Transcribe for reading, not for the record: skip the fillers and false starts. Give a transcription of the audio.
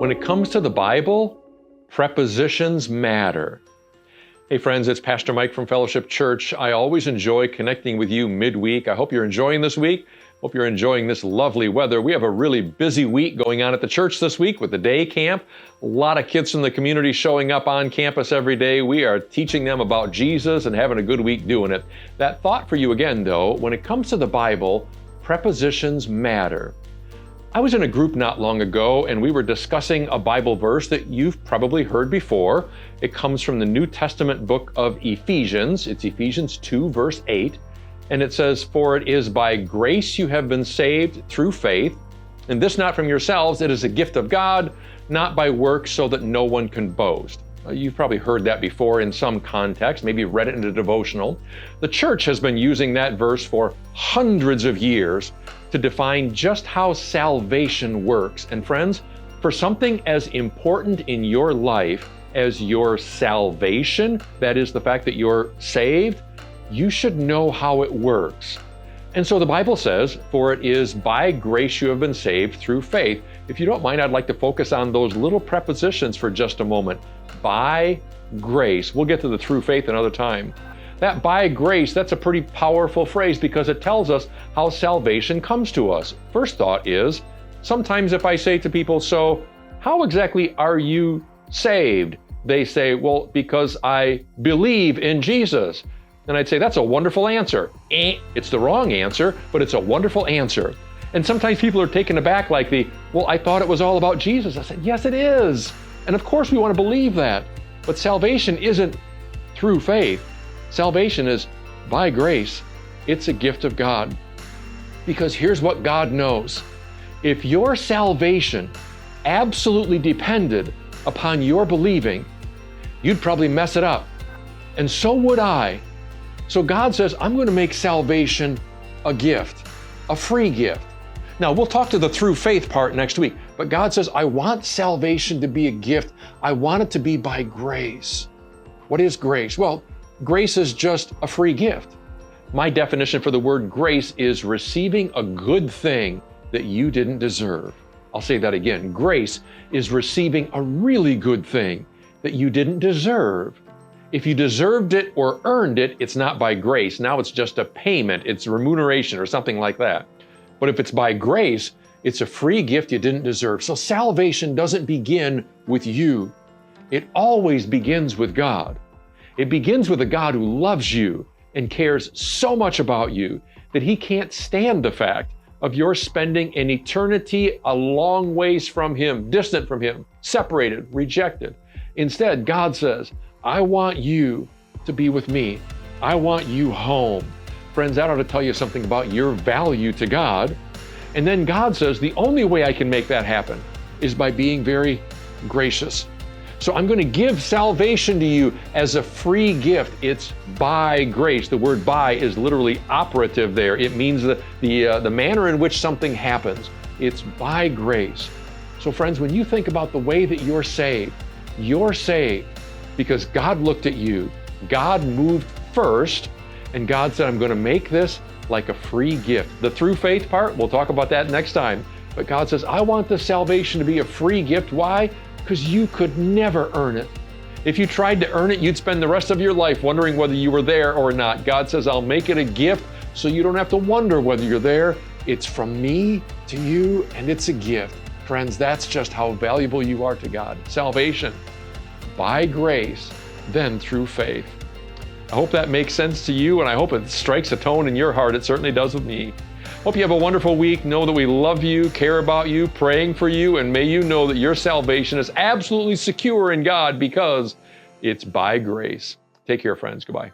When it comes to the Bible, prepositions matter. Hey friends, it's Pastor Mike from Fellowship Church. I always enjoy connecting with you midweek. I hope you're enjoying this week. Hope you're enjoying this lovely weather. We have a really busy week going on at the church this week with the day camp. A lot of kids from the community showing up on campus every day. We are teaching them about Jesus and having a good week doing it. That thought for you again, though, when it comes to the Bible, prepositions matter. I was in a group not long ago, and we were discussing a Bible verse that you've probably heard before. It comes from the New Testament book of Ephesians. It's Ephesians 2, verse 8. And it says, "For it is by grace you have been saved through faith, and this not from yourselves, it is a gift of God, not by works, so that no one can boast." You've probably heard that before in some context, maybe read it in a devotional. The church has been using that verse for hundreds of years to define just how salvation works. And friends, for something as important in your life as your salvation, that is the fact that you're saved, you should know how it works. And so the Bible says, "For it is by grace you have been saved through faith." If you don't mind, I'd like to focus on those little prepositions for just a moment. By grace. We'll get to the through faith another time. That by grace, that's a pretty powerful phrase because it tells us how salvation comes to us. First thought is, sometimes if I say to people, "So how exactly are you saved?" They say, "Well, because I believe in Jesus." And I'd say, "That's a wonderful answer." It's the wrong answer, but it's a wonderful answer. And sometimes people are taken aback like "Well, I thought it was all about Jesus." I said, yes, it is. And of course we want to believe that. But salvation isn't through faith. Salvation is by grace. It's a gift of God. Because here's what God knows. If your salvation absolutely depended upon your believing, you'd probably mess it up. And so would I. So God says, I'm going to make salvation a gift, a free gift. Now, we'll talk to the through faith part next week, but God says, I want salvation to be a gift. I want it to be by grace. What is grace? Well, grace is just a free gift. My definition for the word grace is receiving a good thing that you didn't deserve. I'll say that again. Grace is receiving a really good thing that you didn't deserve. If you deserved it or earned it, it's not by grace. Now it's just a payment. It's remuneration or something like that. But if it's by grace, it's a free gift you didn't deserve. So salvation doesn't begin with you. It always begins with God. It begins with a God who loves you and cares so much about you that he can't stand the fact of your spending an eternity a long ways from him, distant from him, separated, rejected. Instead, God says, I want you to be with me. I want you home. Friends, that ought to tell you something about your value to God. And then God says, the only way I can make that happen is by being very gracious. So I'm going to give salvation to you as a free gift. It's by grace. The word by is literally operative there. It means the manner in which something happens. It's by grace. So friends, when you think about the way that you're saved because God looked at you. God moved first, and God said, I'm going to make this like a free gift. The through faith part, we'll talk about that next time. But God says, I want the salvation to be a free gift. Why? Because you could never earn it. If you tried to earn it, you'd spend the rest of your life wondering whether you were there or not. God says, I'll make it a gift so you don't have to wonder whether you're there. It's from me to you, and it's a gift. Friends, that's just how valuable you are to God. Salvation by grace, then through faith. I hope that makes sense to you, and I hope it strikes a tone in your heart. It certainly does with me. Hope you have a wonderful week. Know that we love you, care about you, praying for you, and may you know that your salvation is absolutely secure in God because it's by grace. Take care, friends. Goodbye.